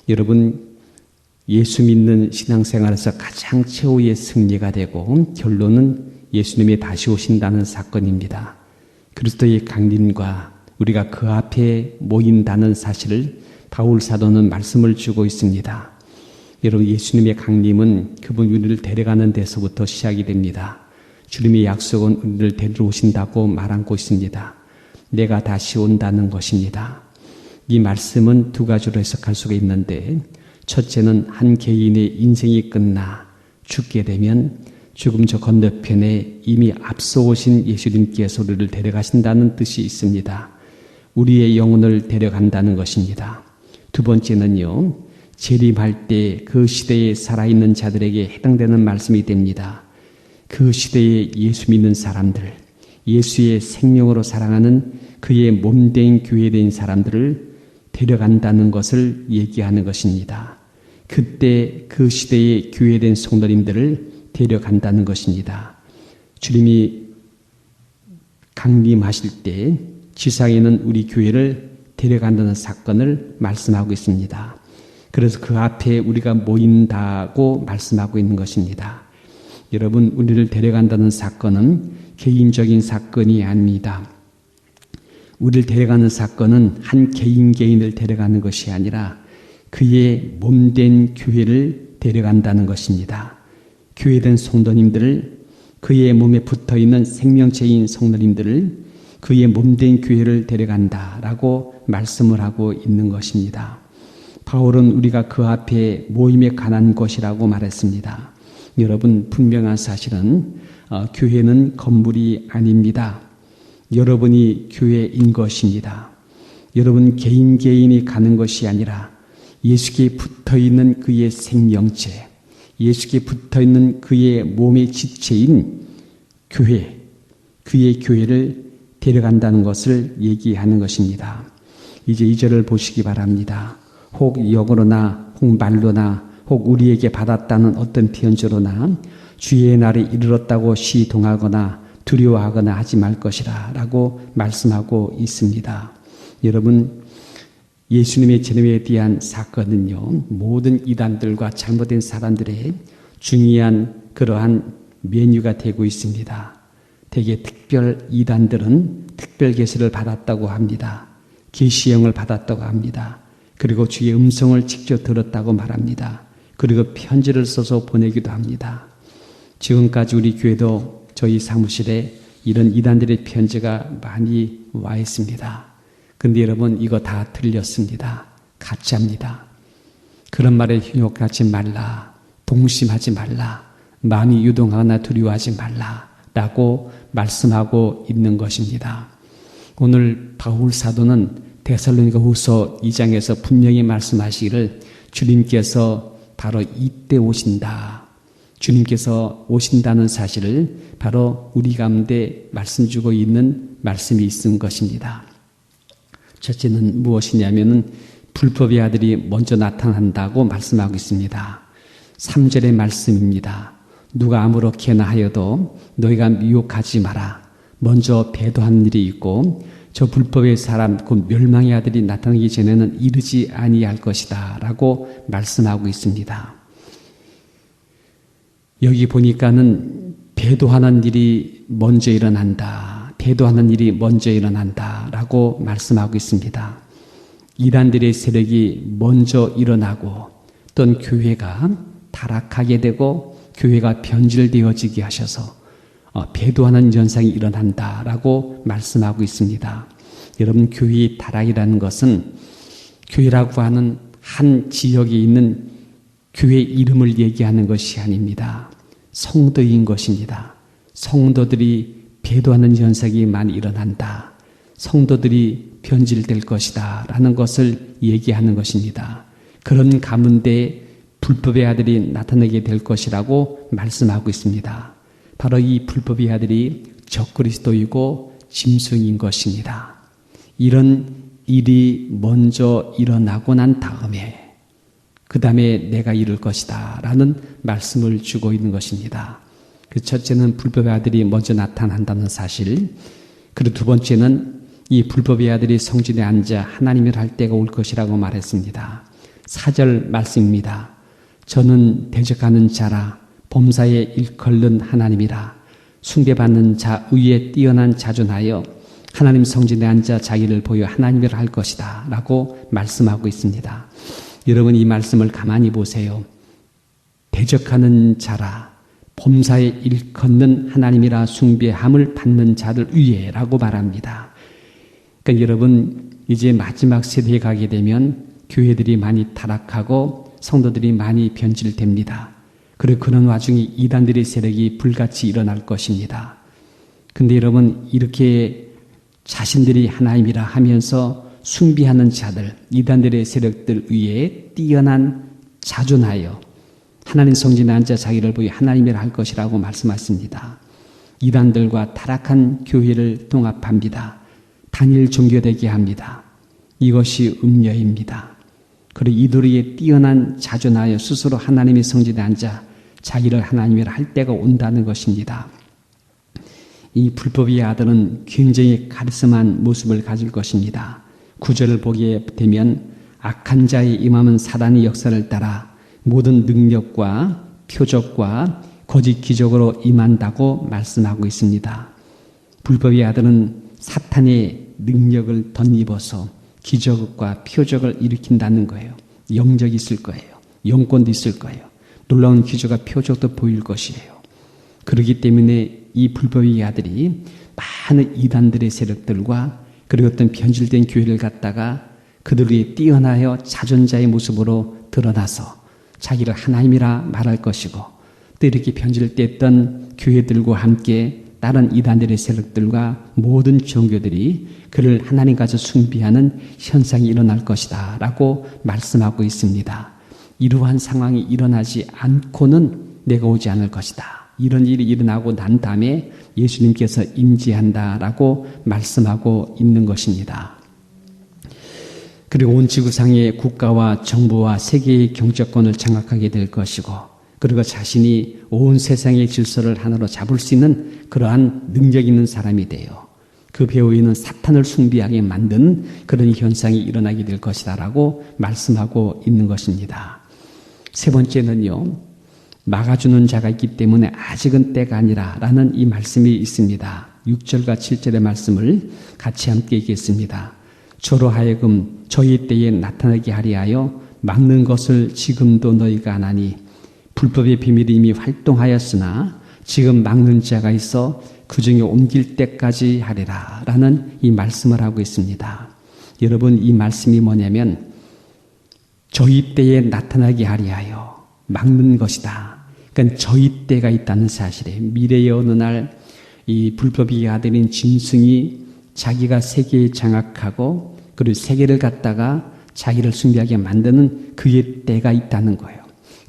여러분, 예수 믿는 신앙생활에서 가장 최후의 승리가 되고 결론은 예수님이 다시 오신다는 사건입니다. 그리스도의 강림과 우리가 그 앞에 모인다는 사실을 바울 사도는 말씀을 주고 있습니다. 여러분, 예수님의 강림은 그분 우리를 데려가는 데서부터 시작이 됩니다. 주님의 약속은 우리를 데리러 오신다고 말하고 있습니다. 내가 다시 온다는 것입니다. 이 말씀은 두 가지로 해석할 수가 있는데, 첫째는 한 개인의 인생이 끝나 죽게 되면 죽음 저 건너편에 이미 앞서 오신 예수님께서 우리를 데려가신다는 뜻이 있습니다. 우리의 영혼을 데려간다는 것입니다. 두 번째는요, 재림할 때 그 시대에 살아있는 자들에게 해당되는 말씀이 됩니다. 그 시대에 예수 믿는 사람들, 예수의 생명으로 사랑하는 그의 몸된 교회된 사람들을 데려간다는 것을 얘기하는 것입니다. 그때 그 시대의 교회된 성도님들을 데려간다는 것입니다. 주님이 강림하실 때 지상에는 우리 교회를 데려간다는 사건을 말씀하고 있습니다. 그래서 그 앞에 우리가 모인다고 말씀하고 있는 것입니다. 여러분, 우리를 데려간다는 사건은 개인적인 사건이 아닙니다. 우리를 데려가는 사건은 한 개인을 데려가는 것이 아니라 그의 몸된 교회를 데려간다는 것입니다. 교회된 성도님들을, 그의 몸에 붙어있는 생명체인 성도님들을 그의 몸된 교회를 데려간다라고 말씀을 하고 있는 것입니다. 바울은 우리가 그 앞에 모임에 관한 것이라고 말했습니다. 여러분, 분명한 사실은 교회는 건물이 아닙니다. 여러분이 교회인 것입니다. 여러분 개인이 가는 것이 아니라 예수께 붙어있는 그의 생명체, 예수께 붙어있는 그의 몸의 지체인 교회, 그의 교회를 데려간다는 것을 얘기하는 것입니다. 이제 2절을 보시기 바랍니다. 혹 영어로나 혹 말로나 혹 우리에게 받았다는 어떤 편지로나 주의 날이 이르렀다고 시동하거나 두려워하거나 하지 말 것이라 라고 말씀하고 있습니다. 여러분, 예수님의 재림에 대한 사건은요, 모든 이단들과 잘못된 사람들의 중요한 그러한 메뉴가 되고 있습니다. 대개 특별 이단들은 특별 계시를 받았다고 합니다. 계시형을 받았다고 합니다. 그리고 주의 음성을 직접 들었다고 말합니다. 그리고 편지를 써서 보내기도 합니다. 지금까지 우리 교회도 저희 사무실에 이런 이단들의 편지가 많이 와 있습니다. 근데 여러분, 이거 다 틀렸습니다. 가짜입니다. 그런 말에 현혹하지 말라, 동심하지 말라, 마음이 유동하거나 두려워하지 말라 라고 말씀하고 있는 것입니다. 오늘 바울 사도는 데살로니가후서 2장에서 분명히 말씀하시기를 주님께서 바로 이때 오신다, 주님께서 오신다는 사실을 바로 우리 가운데 말씀 주고 있는 말씀이 있은 것입니다. 첫째는 무엇이냐면은 불법의 아들이 먼저 나타난다고 말씀하고 있습니다. 3절의 말씀입니다. 누가 아무렇게나 하여도 너희가 미혹하지 마라. 먼저 배도한 일이 있고 저 불법의 사람 곧 멸망의 아들이 나타나기 전에는 이르지 아니할 것이다 라고 말씀하고 있습니다. 여기 보니까는 배도하는 일이 먼저 일어난다, 배도하는 일이 먼저 일어난다 라고 말씀하고 있습니다. 이단들의 세력이 먼저 일어나고 또는 교회가 타락하게 되고 교회가 변질되어지게 하셔서 배도하는 현상이 일어난다라고 말씀하고 있습니다. 여러분, 교회의 타락이라는 것은 교회라고 하는 한 지역에 있는 교회 이름을 얘기하는 것이 아닙니다. 성도인 것입니다. 성도들이 배도하는 현상이 많이 일어난다, 성도들이 변질될 것이다 라는 것을 얘기하는 것입니다. 그런 가운데 불법의 아들이 나타나게 될 것이라고 말씀하고 있습니다. 바로 이 불법의 아들이 적그리스도이고 짐승인 것입니다. 이런 일이 먼저 일어나고 난 다음에 그 다음에 내가 이룰 것이다 라는 말씀을 주고 있는 것입니다. 그 첫째는 불법의 아들이 먼저 나타난다는 사실, 그리고 두 번째는 이 불법의 아들이 성전에 앉아 하나님을 할 때가 올 것이라고 말했습니다. 4절 말씀입니다. 저는 대적하는 자라 범사에 일컬는 하나님이라 숭배받는 자 위에 뛰어난 자존하여 하나님 성전에 앉아 자기를 보여 하나님이라 할 것이다 라고 말씀하고 있습니다. 여러분 이 말씀을 가만히 보세요. 대적하는 자라 범사에 일컫는 하나님이라 숭배함을 받는 자들 위에 라고 말합니다. 그러니까 여러분 이제 마지막 세대에 가게 되면 교회들이 많이 타락하고 성도들이 많이 변질됩니다. 그리고 그런 와중에 이단들의 세력이 불같이 일어날 것입니다. 근데 여러분 이렇게 자신들이 하나님이라 하면서 숭배하는 자들, 이단들의 세력들 위에 뛰어난 자존하여 하나님 성전에 앉아 자기를 보여 하나님이라 할 것이라고 말씀하십니다. 이단들과 타락한 교회를 통합합니다. 단일 종교되게 합니다. 이것이 음녀입니다. 그리고 이들에게 뛰어난 자존하여 스스로 하나님의 성전에 앉아 자기를 하나님이라 할 때가 온다는 것입니다. 이 불법의 아들은 굉장히 가르스한 모습을 가질 것입니다. 9절을 보게 되면 악한 자의 임함은 사단의 역사를 따라 모든 능력과 표적과 거짓 기적으로 임한다고 말씀하고 있습니다. 불법의 아들은 사탄의 능력을 덧입어서 기적과 표적을 일으킨다는 거예요. 영적이 있을 거예요. 영권도 있을 거예요. 놀라운 기적과 표적도 보일 것이에요. 그렇기 때문에 이 불법의 아들이 많은 이단들의 세력들과 그리고 어떤 변질된 교회를 갖다가 그들 위에 뛰어나여 자존자의 모습으로 드러나서 자기를 하나님이라 말할 것이고 또 이렇게 변질됐던 교회들과 함께 다른 이단들의 세력들과 모든 종교들이 그를 하나님까지 숭배하는 현상이 일어날 것이다 라고 말씀하고 있습니다. 이러한 상황이 일어나지 않고는 내가 오지 않을 것이다. 이런 일이 일어나고 난 다음에 예수님께서 임재한다라고 말씀하고 있는 것입니다. 그리고 온 지구상의 국가와 정부와 세계의 경제권을 장악하게 될 것이고 그리고 자신이 온 세상의 질서를 하나로 잡을 수 있는 그러한 능력 있는 사람이 돼요. 그 배후에는 사탄을 숭배하게 만든 그런 현상이 일어나게 될 것이다 라고 말씀하고 있는 것입니다. 세 번째는요. 막아주는 자가 있기 때문에 아직은 때가 아니라 라는 이 말씀이 있습니다. 6절과 7절의 말씀을 같이 함께 읽겠습니다. 저로 하여금 저희 때에 나타나게 하리하여 막는 것을 지금도 너희가 안 하니 불법의 비밀이 이미 활동하였으나 지금 막는 자가 있어 그 중에 옮길 때까지 하리라 라는 이 말씀을 하고 있습니다. 여러분 이 말씀이 뭐냐면 저희 때에 나타나게 하리하여 막는 것이다. 그러니까 저희 때가 있다는 사실이에요. 미래의 어느 날 이 불법의 아들인 짐승이 자기가 세계에 장악하고 그리고 세계를 갖다가 자기를 숭배하게 만드는 그의 때가 있다는 거예요.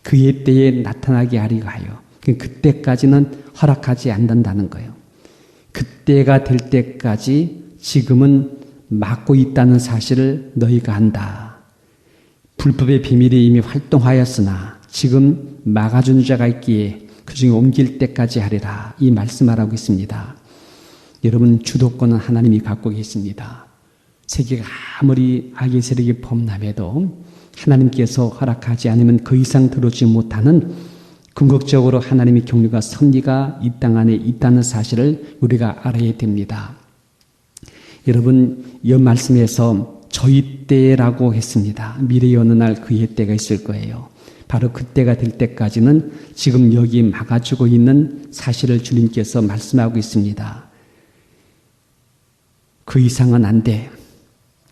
그의 때에 나타나게 하리하여 그때까지는 허락하지 않는다는 거예요. 그때가 될 때까지 지금은 막고 있다는 사실을 너희가 안다. 불법의 비밀이 이미 활동하였으나 지금 막아주는 자가 있기에 그중에 옮길 때까지 하리라 이 말씀을 하고 있습니다. 여러분 주도권은 하나님이 갖고 계십니다. 세계가 아무리 악의 세력이 범람해도 하나님께서 허락하지 않으면 그 이상 들어오지 못하는 궁극적으로 하나님의 경륜과 섭리가 이 땅 안에 있다는 사실을 우리가 알아야 됩니다. 여러분 이 말씀에서 저희 때라고 했습니다. 미래의 어느 날 그의 때가 있을 거예요. 바로 그때가 될 때까지는 지금 여기 막아주고 있는 사실을 주님께서 말씀하고 있습니다. 그 이상은 안 돼.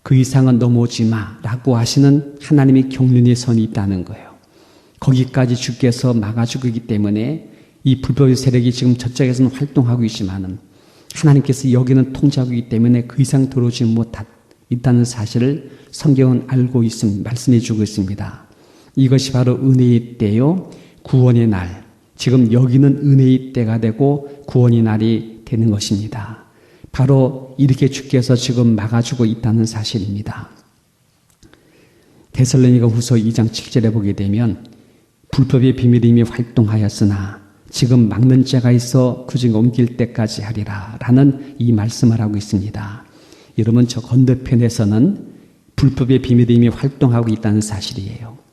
그 이상은 넘어오지 마 라고 하시는 하나님의 경륜의 선이 있다는 거예요. 거기까지 주께서 막아주고 있기 때문에 이 불법의 세력이 지금 저쪽에서는 활동하고 있지만은 하나님께서 여기는 통제하고 있기 때문에 그 이상 들어오지 못했다는 사실을 성경은 알고 있습니다. 말씀해 주고 있습니다. 이것이 바로 은혜의 때요 구원의 날. 지금 여기는 은혜의 때가 되고 구원의 날이 되는 것입니다. 바로 이렇게 주께서 지금 막아주고 있다는 사실입니다. 데살로니가 후서 2장 7절에 보게 되면 불법의 비밀이 이미 활동하였으나 지금 막는 자가 있어 그중에 옮길 때까지 하리라 라는 이 말씀을 하고 있습니다. 여러분 저 건너편에서는 불법의 비밀이 이미 활동하고 있다는 사실이에요.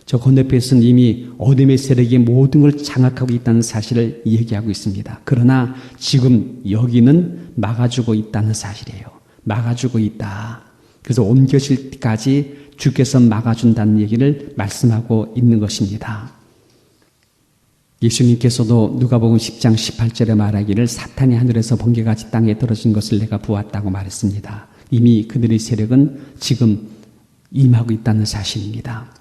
저 건너편에서는 이미 어둠의 세력이 모든 걸 장악하고 있다는 사실을 얘기하고 있습니다. 그러나 지금 여기는 막아주고 있다는 사실이에요. 막아주고 있다. 그래서 옮겨질 때까지 주께서 막아준다는 얘기를 말씀하고 있는 것입니다. 예수님께서도 누가복음 10장 18절에 말하기를 사탄이 하늘에서 번개같이 땅에 떨어진 것을 내가 보았다고 말했습니다. 이미 그들의 세력은 지금 임하고 있다는 사실입니다.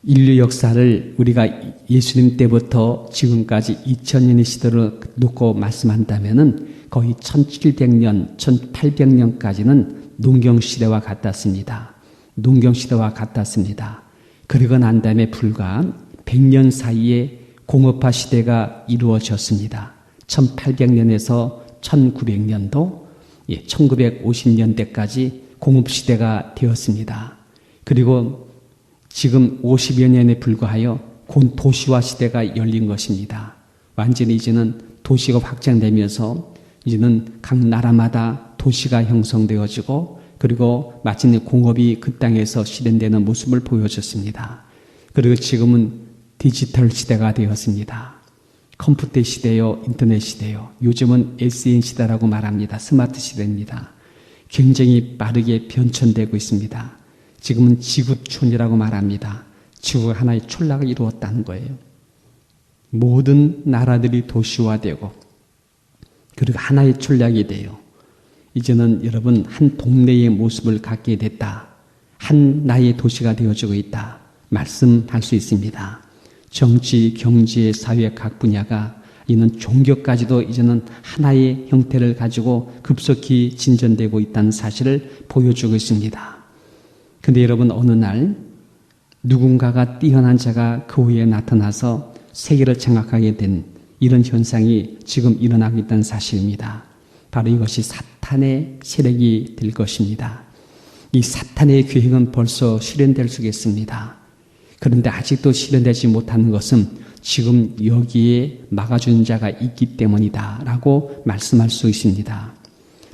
인류 역사를 우리가 예수님 때부터 지금까지 2000년의 시대로 놓고 말씀한다면 거의 1700년, 1800년까지는 농경시대와 같았습니다. 농경시대와 같았습니다. 그러고 난 다음에 불과 100년 사이에 공업화 시대가 이루어졌습니다. 1800년에서 1900년도, 1950년대까지 공업시대가 되었습니다. 그리고 지금 50여 년에 불과하여 곧 도시화 시대가 열린 것입니다. 완전히 이제는 도시가 확장되면서 이제는 각 나라마다 도시가 형성되어지고 그리고 마침내 공업이 그 땅에서 실현되는 모습을 보여줬습니다. 그리고 지금은 디지털 시대가 되었습니다. 컴퓨터 시대요, 인터넷 시대요. 요즘은 SN 시대라고 말합니다. 스마트 시대입니다. 굉장히 빠르게 변천되고 있습니다. 지금은 지구촌이라고 말합니다. 지구가 하나의 촌락을 이루었다는 거예요. 모든 나라들이 도시화되고 그리고 하나의 촌락이 돼요. 이제는 여러분 한 동네의 모습을 갖게 됐다. 한 나의 도시가 되어지고 있다. 말씀할 수 있습니다. 정치, 경제, 사회 각 분야가 이는 종교까지도 이제는 하나의 형태를 가지고 급속히 진전되고 있다는 사실을 보여주고 있습니다. 그런데 여러분 어느 날 누군가가 뛰어난 자가 그 후에 나타나서 세계를 장악하게 된 이런 현상이 지금 일어나고 있다는 사실입니다. 바로 이것이 사탄의 세력이 될 것입니다. 이 사탄의 계획은 벌써 실현될 수 있습니다. 그런데 아직도 실현되지 못하는 것은 지금 여기에 막아주는 자가 있기 때문이다 라고 말씀할 수 있습니다.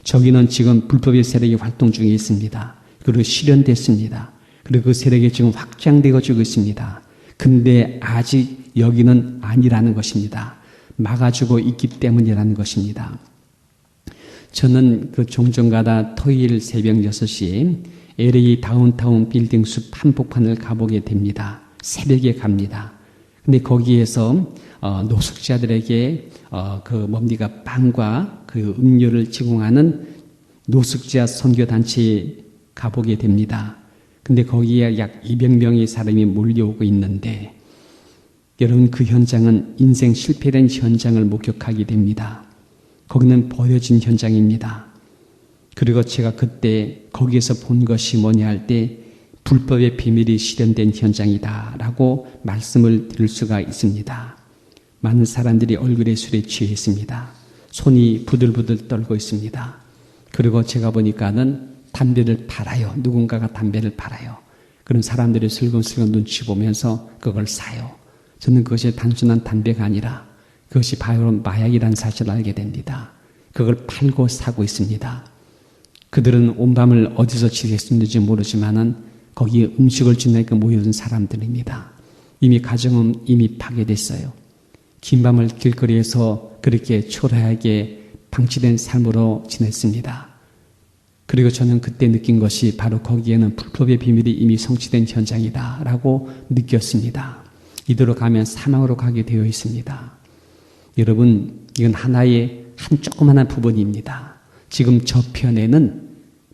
저기는 지금 불법의 세력이 활동 중에 있습니다. 그리고 실현됐습니다. 그리고 그 세력이 지금 확장되어지고 있습니다. 근데 아직 여기는 아니라는 것입니다. 막아주고 있기 때문이라는 것입니다. 저는 그 종종가다 토요일 새벽 6시에 LA 다운타운 빌딩 숲 한복판을 가보게 됩니다. 새벽에 갑니다. 근데 거기에서 노숙자들에게 빵과 그 음료를 제공하는 노숙자 선교단체에 가보게 됩니다. 근데 거기에 약 200명의 사람이 몰려오고 있는데 여러분 그 현장은 인생 실패된 현장을 목격하게 됩니다. 거기는 버려진 현장입니다. 그리고 제가 그때 거기에서 본 것이 뭐냐 할 때 불법의 비밀이 실현된 현장이다 라고 말씀을 드릴 수가 있습니다. 많은 사람들이 얼굴에 술에 취해 있습니다. 손이 부들부들 떨고 있습니다. 그리고 제가 보니까는 담배를 팔아요. 누군가가 담배를 팔아요. 그런 사람들이 슬금슬금 눈치 보면서 그걸 사요. 저는 그것이 단순한 담배가 아니라 그것이 바로 마약이라는 사실을 알게 됩니다. 그걸 팔고 사고 있습니다. 그들은 온 밤을 어디서 지냈는지 모르지만은 거기에 음식을 주니까 모여든 사람들입니다. 이미 가정은 이미 파괴됐어요. 긴 밤을 길거리에서 그렇게 초라하게 방치된 삶으로 지냈습니다. 그리고 저는 그때 느낀 것이 바로 거기에는 불법의 비밀이 이미 성취된 현장이다라고 느꼈습니다. 이대로 가면 사망으로 가게 되어 있습니다. 여러분, 이건 하나의 한 조그마한 부분입니다. 지금 저편에는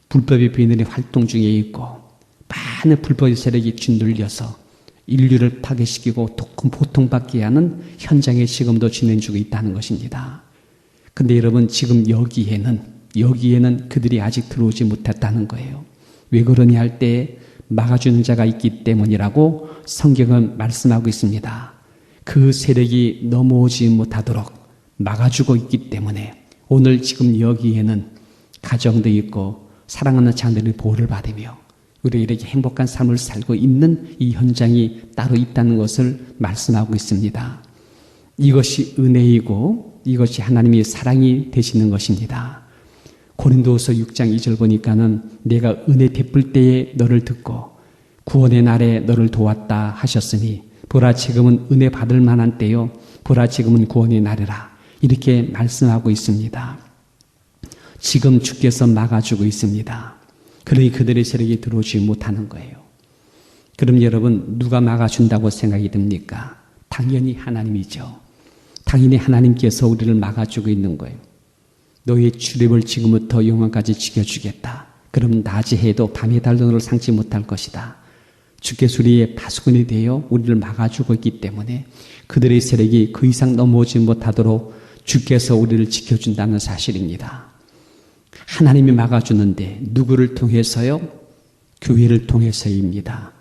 불법의 비밀이 활동 중에 있고 많은 불법의 세력이 짓눌려서 인류를 파괴시키고 고통받게 하는 현장에 지금도 진행 중에 있다는 것입니다. 근데 여러분 지금 여기에는 그들이 아직 들어오지 못했다는 거예요. 왜 그러냐 할 때 막아주는 자가 있기 때문이라고 성경은 말씀하고 있습니다. 그 세력이 넘어오지 못하도록 막아주고 있기 때문에 오늘 지금 여기에는 가정도 있고 사랑하는 자녀들이 보호를 받으며 우리 이렇게 행복한 삶을 살고 있는 이 현장이 따로 있다는 것을 말씀하고 있습니다. 이것이 은혜이고 이것이 하나님의 사랑이 되시는 것입니다. 고린도후서 6장 2절 보니까는 내가 은혜 베풀 때에 너를 듣고 구원의 날에 너를 도왔다 하셨으니 보라 지금은 은혜 받을 만한 때요 보라 지금은 구원의 날이라 이렇게 말씀하고 있습니다. 지금 주께서 막아주고 있습니다. 그러니 그들의 세력이 들어오지 못하는 거예요. 그럼 여러분 누가 막아준다고 생각이 듭니까? 당연히 하나님이죠. 당연히 하나님께서 우리를 막아주고 있는 거예요. 너의 출입을 지금부터 영원까지 지켜주겠다. 그럼 낮에 해도 밤에 달도 너를 상치 못할 것이다. 주께서 우리의 파수꾼이 되어 우리를 막아주고 있기 때문에 그들의 세력이 그 이상 넘어오지 못하도록 주께서 우리를 지켜준다는 사실입니다. 하나님이 막아주는데 누구를 통해서요? 교회를 통해서입니다.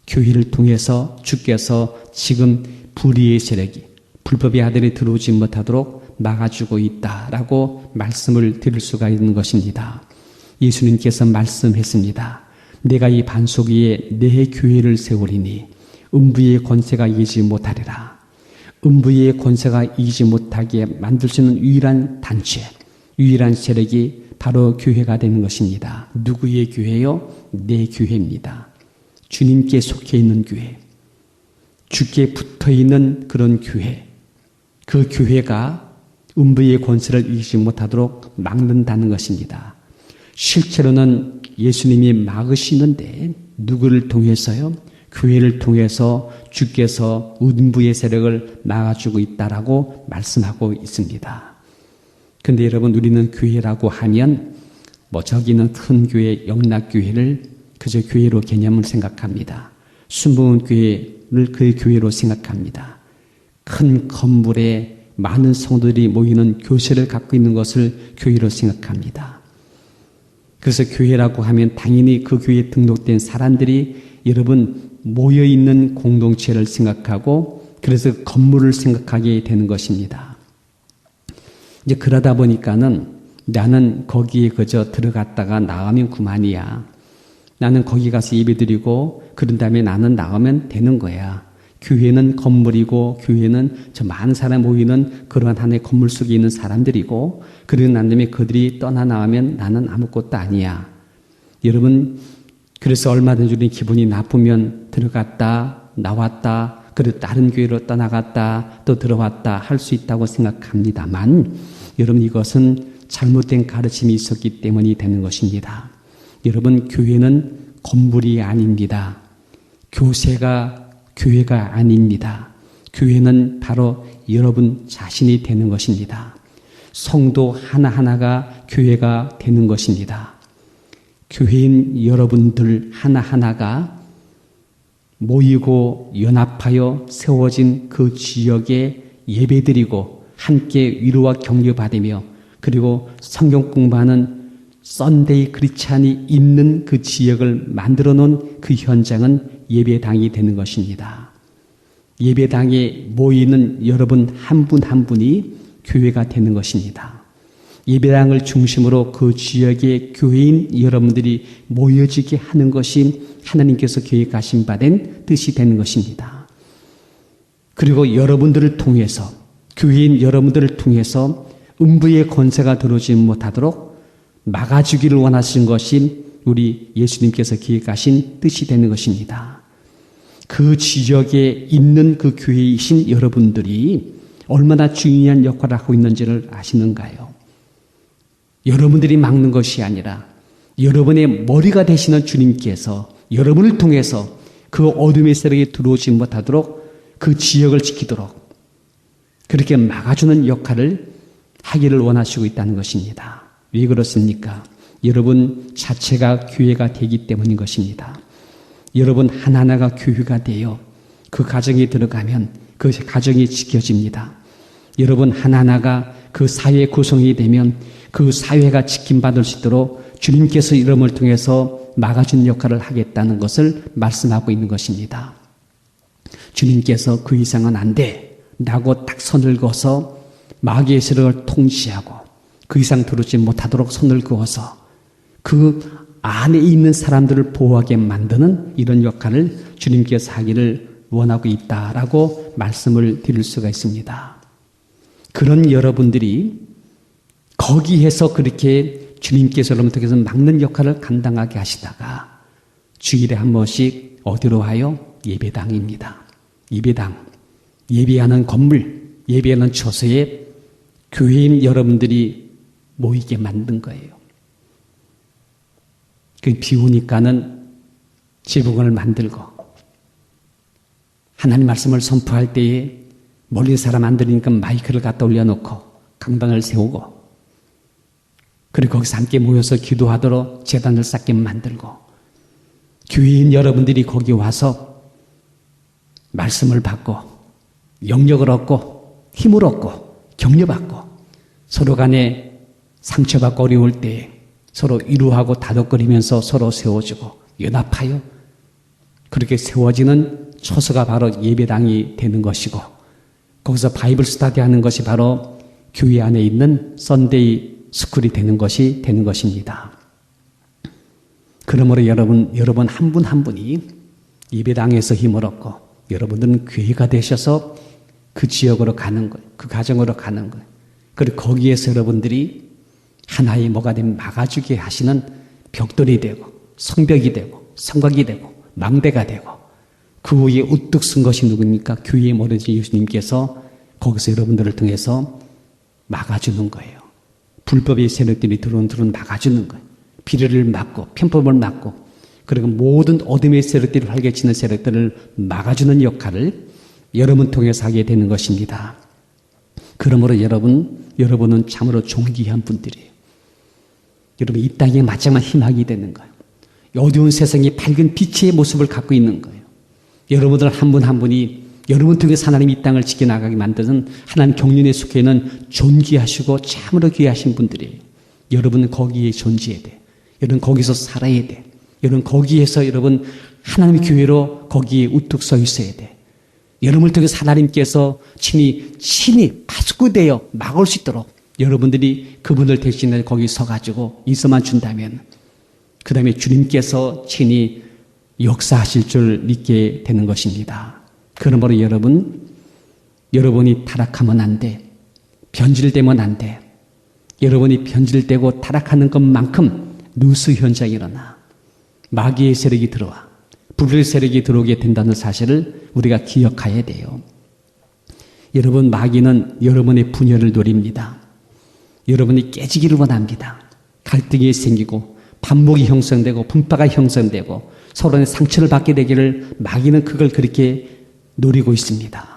교회를 통해서 주께서 지금 불의의 세력이 불법의 아들이 들어오지 못하도록 막아주고 있다라고 말씀을 드릴 수가 있는 것입니다. 예수님께서 말씀했습니다. 내가 이 반석 위에 내 교회를 세우리니 음부의 권세가 이기지 못하리라. 음부의 권세가 이기지 못하게 만들 수 있는 유일한 단체, 유일한 세력이 바로 교회가 되는 것입니다. 누구의 교회요? 내 교회입니다. 주님께 속해 있는 교회, 주께 붙어 있는 그런 교회, 그 교회가 음부의 권세를 이기지 못하도록 막는다는 것입니다. 실제로는 예수님이 막으시는데 누구를 통해서요? 교회를 통해서 주께서 음부의 세력을 막아주고 있다라고 말씀하고 있습니다. 근데 여러분 우리는 교회라고 하면 저기는 큰 교회, 영락교회를 그저 교회로 개념을 생각합니다. 순복음 교회를 그 교회로 생각합니다. 큰 건물에 많은 성도들이 모이는 교실을 갖고 있는 것을 교회로 생각합니다. 그래서 교회라고 하면 당연히 그 교회에 등록된 사람들이 여러분 모여있는 공동체를 생각하고 그래서 건물을 생각하게 되는 것입니다. 이제 그러다 보니까는 나는 거기에 그저 들어갔다가 나가면 그만이야. 나는 거기 가서 예배드리고 그런 다음에 나는 나가면 되는 거야. 교회는 건물이고 교회는 저 많은 사람 모이는 그러한 하나의 건물 속에 있는 사람들이고 그러고 난 다음에 그들이 떠나 나가면 나는 아무것도 아니야. 여러분 그래서 얼마든지 우리 기분이 나쁘면 들어갔다 나왔다 그리고 다른 교회로 떠나갔다 또 들어왔다 할 수 있다고 생각합니다만 여러분 이것은 잘못된 가르침이 있었기 때문이 되는 것입니다. 여러분 교회는 건물이 아닙니다. 교회가 아닙니다. 교회는 바로 여러분 자신이 되는 것입니다. 성도 하나하나가 교회가 되는 것입니다. 교회인 여러분들 하나하나가 모이고 연합하여 세워진 그 지역에 예배드리고 함께 위로와 격려받으며 그리고 성경 공부하는 썬데이 크리스찬이 있는 그 지역을 만들어 놓은 그 현장은 예배당이 되는 것입니다. 예배당에 모이는 여러분 한 분 한 분이 교회가 되는 것입니다. 예배당을 중심으로 그 지역의 교회인 여러분들이 모여지게 하는 것이 하나님께서 계획하신 바 된 뜻이 되는 것입니다. 그리고 여러분들을 통해서 교회인 여러분들을 통해서 음부의 권세가 들어오지 못하도록 막아주기를 원하신 것이 우리 예수님께서 계획하신 뜻이 되는 것입니다. 그 지역에 있는 그 교회이신 여러분들이 얼마나 중요한 역할을 하고 있는지를 아시는가요? 여러분들이 막는 것이 아니라 여러분의 머리가 되시는 주님께서 여러분을 통해서 그 어둠의 세력이 들어오지 못하도록 그 지역을 지키도록 그렇게 막아주는 역할을 하기를 원하시고 있다는 것입니다. 왜 그렇습니까? 여러분 자체가 교회가 되기 때문인 것입니다. 여러분 하나하나가 교회가 되어 그 가정에 들어가면 그 가정이 지켜집니다. 여러분 하나하나가 그 사회 구성이 되면 그 사회가 지킴받을 수 있도록 주님께서 이름을 통해서 막아주는 역할을 하겠다는 것을 말씀하고 있는 것입니다. 주님께서 그 이상은 안 돼 라고 딱 선을 그어서 마귀의 세력을 통치하고 그 이상 들어오지 못하도록 손을 그어서 그 안에 있는 사람들을 보호하게 만드는 이런 역할을 주님께서 하기를 원하고 있다라고 말씀을 드릴 수가 있습니다. 그런 여러분들이 거기에서 그렇게 주님께서 여러분 통해서 막는 역할을 감당하게 하시다가 주일에 한 번씩 어디로 와요? 예배당입니다. 예배당, 예배하는 건물, 예배하는 처소에 교회인 여러분들이 모이게 만든 거예요. 비 오니까는 지붕을 만들고 하나님 말씀을 선포할 때에 멀리 사람 안 들으니까 마이크를 갖다 올려놓고 강단을 세우고 그리고 거기서 함께 모여서 기도하도록 제단을 쌓게 만들고 교회인 여러분들이 거기 와서 말씀을 받고 영역을 얻고 힘을 얻고 격려받고 서로 간에 상처받고 어려울 때 서로 위로하고 다독거리면서 서로 세워주고 연합하여 그렇게 세워지는 처소가 바로 예배당이 되는 것이고 거기서 바이블 스터디 하는 것이 바로 교회 안에 있는 썬데이 스쿨이 되는 것입니다. 그러므로 여러분 한 분 한 분이 예배당에서 힘을 얻고 여러분들은 교회가 되셔서 그 지역으로 가는 거예요. 그 가정으로 가는 거예요. 그리고 거기에서 여러분들이 하나의 뭐가 되면 막아주게 하시는 벽돌이 되고 성벽이 되고 성곽이 되고 망대가 되고 그 위에 우뚝 쓴 것이 누굽니까? 교회에 모르신 예수님께서 거기서 여러분들을 통해서 막아주는 거예요. 불법의 세력들이 들어온 막아주는 거예요. 비리를 막고 편법을 막고 그리고 모든 어둠의 세력들이 활개치는 세력들을 막아주는 역할을 여러분 통해서 하게 되는 것입니다. 그러므로 여러분은 참으로 존귀한 분들이에요. 여러분 이 땅에 마땅한 희망이 되는 거예요. 어두운 세상에 밝은 빛의 모습을 갖고 있는 거예요. 여러분들 한 분 한 분이 여러분 통해서 하나님이 이 땅을 지켜나가게 만드는 하나님 경륜에 속해 있는 존귀하시고 참으로 귀하신 분들이에요. 여러분은 거기에 존재해야 돼. 여러분 거기서 살아야 돼. 여러분 거기에서 여러분 하나님의 교회로 거기에 우뚝 서 있어야 돼. 여러분을 통해서 하나님께서 친히 파수꾼되어 막을 수 있도록 여러분들이 그분을 대신해 거기 서가지고 있어만 준다면 그 다음에 주님께서 친히 역사하실 줄 믿게 되는 것입니다. 그러므로 여러분이 타락하면 안 돼. 변질되면 안 돼. 여러분이 변질되고 타락하는 것만큼 누수 현장이 일어나 마귀의 세력이 들어와 불의 세력이 들어오게 된다는 사실을 우리가 기억해야 돼요. 여러분 마귀는 여러분의 분열을 노립니다. 여러분이 깨지기를 원합니다. 갈등이 생기고 반목이 형성되고 분파가 형성되고 서로의 상처를 받게 되기를 마귀는 그걸 그렇게 노리고 있습니다.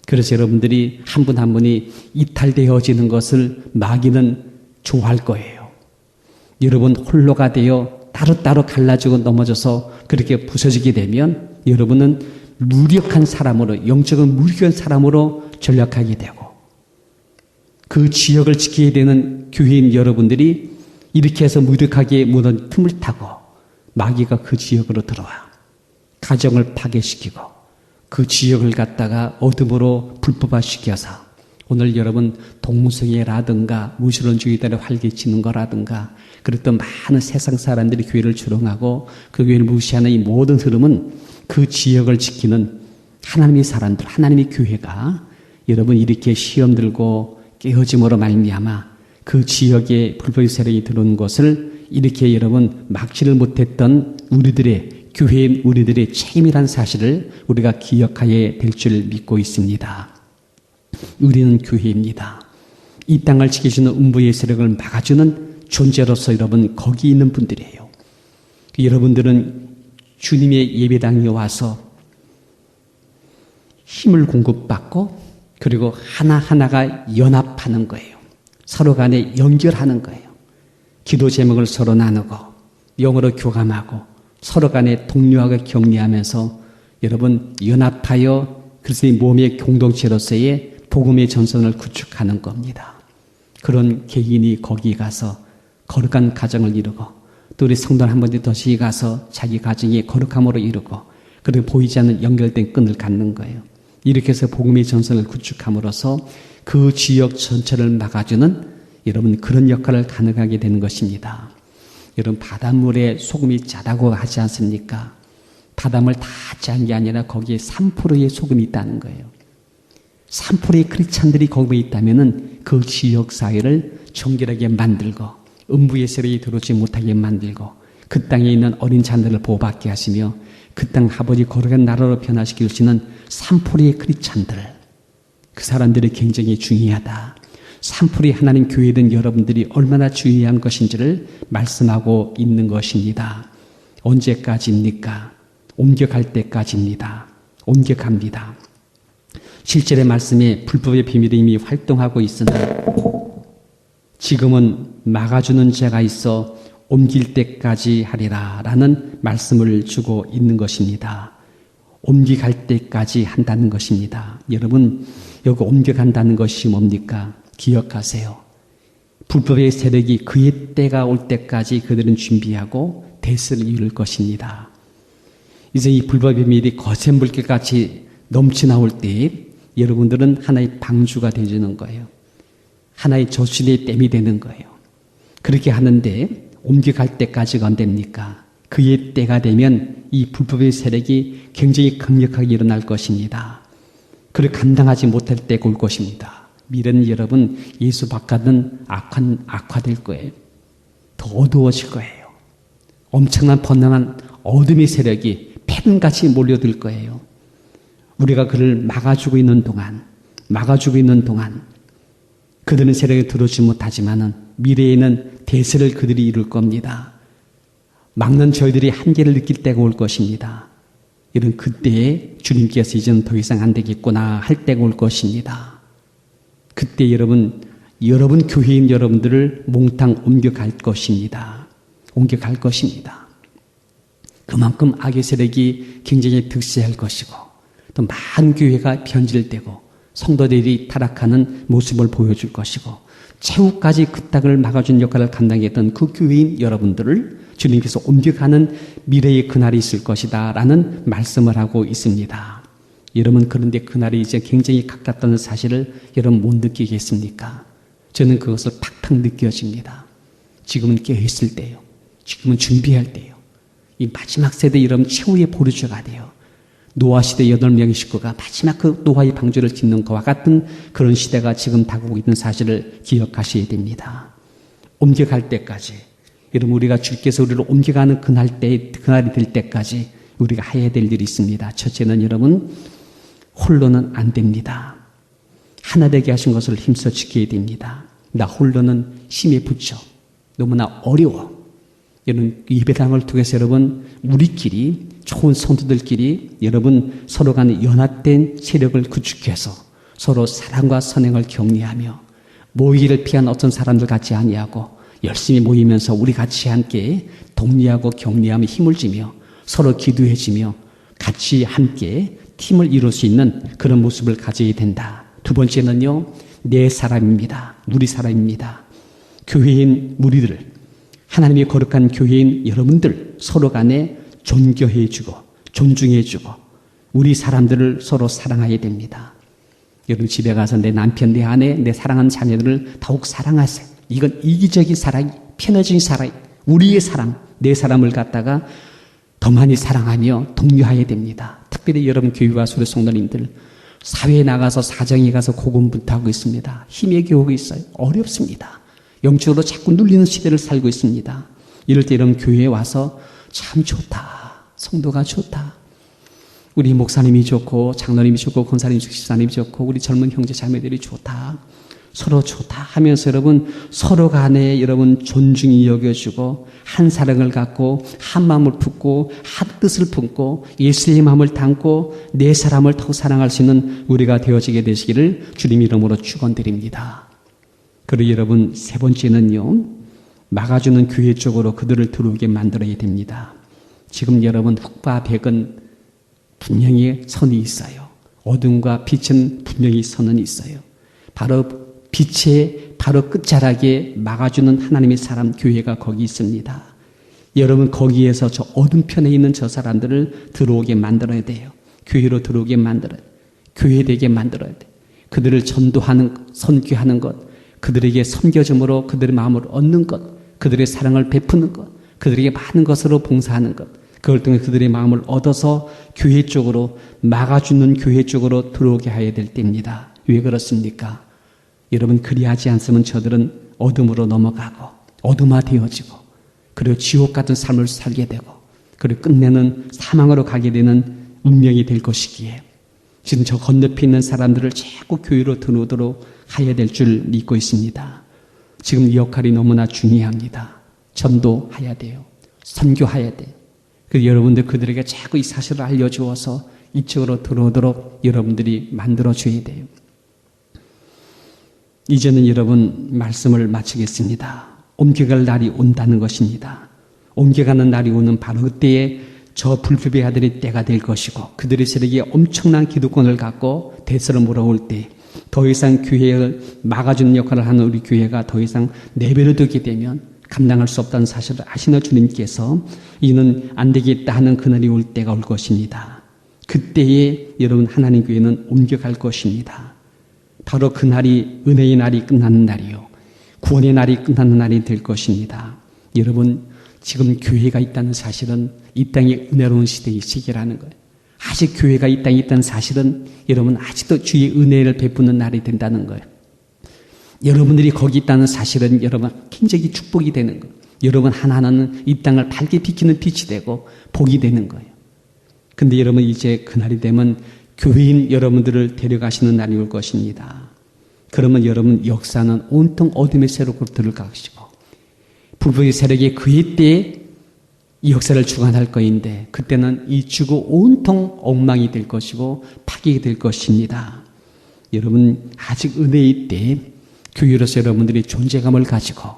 그래서 여러분들이 한 분 한 분이 이탈되어지는 것을 마귀는 좋아할 거예요. 여러분 홀로가 되어 따로따로 갈라지고 넘어져서 그렇게 부서지게 되면 여러분은 무력한 사람으로 영적으로 무력한 사람으로 전락하게 되고 그 지역을 지켜야 되는 교회인 여러분들이 이렇게 해서 무력하게 무너진 틈을 타고 마귀가 그 지역으로 들어와 가정을 파괴시키고 그 지역을 갖다가 어둠으로 불법화시켜서 오늘 여러분 동성애라든가 무신론주의들을 활개치는 거라든가 그랬던 많은 세상 사람들이 교회를 조롱하고 그 교회를 무시하는 이 모든 흐름은 그 지역을 지키는 하나님의 사람들, 하나님의 교회가 여러분 이렇게 시험 들고 깨어짐으로 말미암아 그 지역에 불법의 세력이 들어온 것을 이렇게 여러분 막지를 못했던 우리들의 교회인 우리들의 책임이라는 사실을 우리가 기억해야 될 줄 믿고 있습니다. 우리는 교회입니다. 이 땅을 지키시는 음부의 세력을 막아주는 존재로서 여러분 거기 있는 분들이에요. 여러분들은 주님의 예배당에 와서 힘을 공급받고 그리고 하나하나가 연합하는 거예요. 서로 간에 연결하는 거예요. 기도 제목을 서로 나누고 영어로 교감하고 서로 간에 독려하고 격려하면서 여러분 연합하여 그리스도의 몸의 공동체로서의 복음의 전선을 구축하는 겁니다. 그런 개인이 거기 가서 거룩한 가정을 이루고 또 우리 성도는 한 번 더 가서 자기 가정의 거룩함으로 이루고 그리고 보이지 않는 연결된 끈을 갖는 거예요. 이렇게 해서 복음의 전선을 구축함으로써 그 지역 전체를 막아주는 여러분 그런 역할을 가능하게 되는 것입니다. 여러분 바닷물에 소금이 짜다고 하지 않습니까? 바닷물 다 짠 게 아니라 거기에 3%의 소금이 있다는 거예요. 3%의 크리스찬들이 거기에 있다면 그 지역 사회를 정결하게 만들고 음부의 세력이 들어오지 못하게 만들고 그 땅에 있는 어린 자들을 보호받게 하시며 그 땅 아버지 거룩한 나라로 변화시키시는 산포리의 크리스찬들, 그 사람들이 굉장히 중요하다. 산포리 하나님 교회에 된 여러분들이 얼마나 중요한 것인지를 말씀하고 있는 것입니다. 언제까지입니까? 옮겨갈 때까지입니다. 옮겨갑니다. 7절의 말씀에 불법의 비밀이 이미 활동하고 있으나 지금은 막아주는 자가 있어 옮길 때까지 하리라 라는 말씀을 주고 있는 것입니다. 옮겨갈 때까지 한다는 것입니다. 여러분, 여기 옮겨간다는 것이 뭡니까? 기억하세요. 불법의 세력이 그의 때가 올 때까지 그들은 준비하고 대세를 이룰 것입니다. 이제 이 불법의 비밀이 거센 물결같이 넘쳐나올 때 여러분들은 하나의 방주가 되어주는 거예요. 하나의 저수지의 댐이 되는 거예요. 그렇게 하는데 옮겨갈 때까지가 언제입니까? 그의 때가 되면 이 불법의 세력이 굉장히 강력하게 일어날 것입니다. 그를 감당하지 못할 때가 올 것입니다. 미래는 여러분 예수 바깥은 악화될 거예요. 더 어두워질 거예요. 엄청난 번영한 어둠의 세력이 팬같이 몰려들 거예요. 우리가 그를 막아주고 있는 동안 그들은 세력에 들어오지 못하지만은 미래에는 대세를 그들이 이룰 겁니다. 막는 저희들이 한계를 느낄 때가 올 것입니다. 이런 그때에 주님께서 이제는 더 이상 안 되겠구나 할 때가 올 것입니다. 그때 여러분 교회인 여러분들을 몽땅 옮겨갈 것입니다. 옮겨갈 것입니다. 그만큼 악의 세력이 굉장히 득세할 것이고 또 많은 교회가 변질되고 성도들이 타락하는 모습을 보여줄 것이고 최후까지 그 땅을 막아준 역할을 감당했던 그 교회인 여러분들을 주님께서 옮겨가는 미래의 그날이 있을 것이다 라는 말씀을 하고 있습니다. 여러분, 그런데 그날이 이제 굉장히 가깝다는 사실을 여러분 못 느끼겠습니까? 저는 그것을 팍팍 느껴집니다. 지금은 깨어있을 때요. 지금은 준비할 때요. 이 마지막 세대 여러분 최후의 보류주가 돼요. 노아 시대 8명의 식구가 마지막 그 노아의 방주를 짓는 것과 같은 그런 시대가 지금 다가오고 있는 사실을 기억하셔야 됩니다. 옮겨갈 때까지, 여러분 우리가 주께서 우리를 옮겨가는 그날이 될 때까지 우리가 해야 될 일이 있습니다. 첫째는 여러분 홀로는 안 됩니다. 하나 되게 하신 것을 힘써 지켜야 됩니다. 나 홀로는 힘에 붙여 너무나 어려워. 여러분 예배당을 통해서 여러분 우리끼리 좋은 성도들끼리 여러분 서로 간에 연합된 세력을 구축해서 서로 사랑과 선행을 격려하며 모이기를 피한 어떤 사람들 같지 아니하고 열심히 모이면서 우리 같이 함께 독려하고 격려하며 힘을 주며 서로 기도해주며 같이 함께 팀을 이룰 수 있는 그런 모습을 가져야 된다. 두 번째는요, 내 사람입니다. 우리 사람입니다. 교회인 무리들, 하나님의 거룩한 교회인 여러분들 서로 간에 존경해주고 존중해주고 우리 사람들을 서로 사랑해야 됩니다. 여러분 집에 가서 내 남편, 내 아내, 내 사랑하는 자녀들을 더욱 사랑하세요. 이건 이기적인 사랑, 편해진 사랑, 우리의 사랑, 내 사람을 갖다가 더 많이 사랑하며 독려해야 됩니다. 특별히 여러분 교회와 소리 성도님들 사회에 나가서 사정에 가서 고군분투하고 있습니다. 힘의 교육이 있어요. 어렵습니다. 영적으로 자꾸 눌리는 시대를 살고 있습니다. 이럴 때 여러분 교회에 와서 참 좋다. 성도가 좋다. 우리 목사님이 좋고 장로님이 좋고 권사님이 좋고 집사님이 좋고 우리 젊은 형제 자매들이 좋다. 서로 좋다 하면서 여러분 서로 간에 여러분 존중이 여겨주고 한 사랑을 갖고 한 마음을 품고 한 뜻을 품고 예수의 마음을 담고 내 사람을 더 사랑할 수 있는 우리가 되어지게 되시기를 주님 이름으로 축원드립니다. 그리고 여러분 세 번째는요, 막아주는 교회 쪽으로 그들을 들어오게 만들어야 됩니다. 지금 여러분 흑과 백은 분명히 선이 있어요. 어둠과 빛은 분명히 선은 있어요. 바로 빛의 바로 끝자락에 막아주는 하나님의 사람 교회가 거기 있습니다. 여러분 거기에서 저 어둠 편에 있는 저 사람들을 들어오게 만들어야 돼요. 교회로 들어오게 만들어야 돼요. 교회되게 만들어야 돼요. 그들을 전도하는 선교하는 것, 그들에게 섬겨줌으로 그들의 마음을 얻는 것, 그들의 사랑을 베푸는 것, 그들에게 많은 것으로 봉사하는 것, 그걸 통해 그들의 마음을 얻어서 교회 쪽으로 막아주는 교회 쪽으로 들어오게 해야 될 때입니다. 왜 그렇습니까? 여러분 그리하지 않으면 저들은 어둠으로 넘어가고 어둠화되어지고 그리고 지옥 같은 삶을 살게 되고 그리고 끝내는 사망으로 가게 되는 운명이 될 것이기에 지금 저 건너편에 있는 사람들을 자꾸 교회로 들어오도록 해야 될 줄 믿고 있습니다. 지금 이 역할이 너무나 중요합니다. 전도해야 돼요. 선교해야 돼요. 그래서 여러분들 그들에게 자꾸 이 사실을 알려주어서 이쪽으로 들어오도록 여러분들이 만들어줘야 돼요. 이제는 여러분 말씀을 마치겠습니다. 옮겨갈 날이 온다는 것입니다. 옮겨가는 날이 오는 바로 그때에 저 불법의 아들의 때가 될 것이고 그들의 세력이 엄청난 기득권을 갖고 대세를 몰아올 때 더 이상 교회를 막아주는 역할을 하는 우리 교회가 더 이상 내버려두게 되면 감당할 수 없다는 사실을 아시는 주님께서 이는 안 되겠다 하는 그날이 올 때가 올 것입니다. 그때에 여러분 하나님 교회는 옮겨갈 것입니다. 바로 그날이 은혜의 날이 끝나는 날이요. 구원의 날이 끝나는 날이 될 것입니다. 여러분 지금 교회가 있다는 사실은 이 땅의 은혜로운 시대의 시기라는 거예요. 아직 교회가 이 땅에 있다는 사실은 여러분 아직도 주의 은혜를 베푸는 날이 된다는 거예요. 여러분들이 거기 있다는 사실은 여러분 굉장히 축복이 되는 거예요. 여러분 하나하나는 이 땅을 밝게 비키는 빛이 되고 복이 되는 거예요. 근데 여러분 이제 그날이 되면 교회인 여러분들을 데려가시는 날이 올 것입니다. 그러면 여러분 역사는 온통 어둠의 세력으로 들어가시고 불법의 세력이 그의 때에 이 역사를 주관할 거인데 그때는 이 지구 온통 엉망이 될 것이고 파괴가 될 것입니다. 여러분 아직 은혜의 때에 교회로서 여러분들이 존재감을 가지고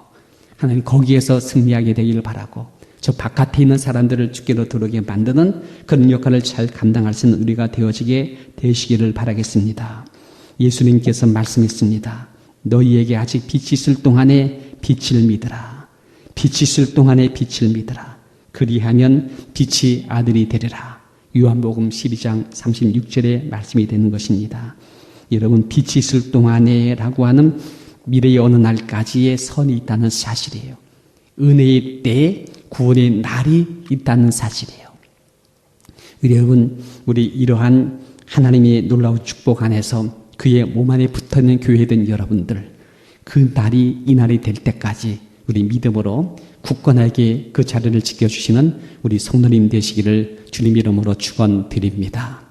하나님 거기에서 승리하게 되기를 바라고 저 바깥에 있는 사람들을 주께로 들어오게 만드는 그런 역할을 잘 감당할 수 있는 우리가 되어지게 되시기를 바라겠습니다. 예수님께서 말씀했습니다. 너희에게 아직 빛이 있을 동안에 빛을 믿으라. 빛이 있을 동안에 빛을 믿으라. 그리하면 빛이 아들이 되리라. 요한복음 12장 36절의 말씀이 되는 것입니다. 여러분 빛이 있을 동안에 라고 하는 미래의 어느 날까지의 선이 있다는 사실이에요. 은혜의 때에 구원의 날이 있다는 사실이에요. 여러분 우리 이러한 하나님의 놀라운 축복 안에서 그의 몸 안에 붙어있는 교회된 여러분들 그 날이 이 날이 될 때까지 우리 믿음으로 굳건하게 그 자리를 지켜주시는 우리 성도님 되시기를 주님 이름으로 축원드립니다.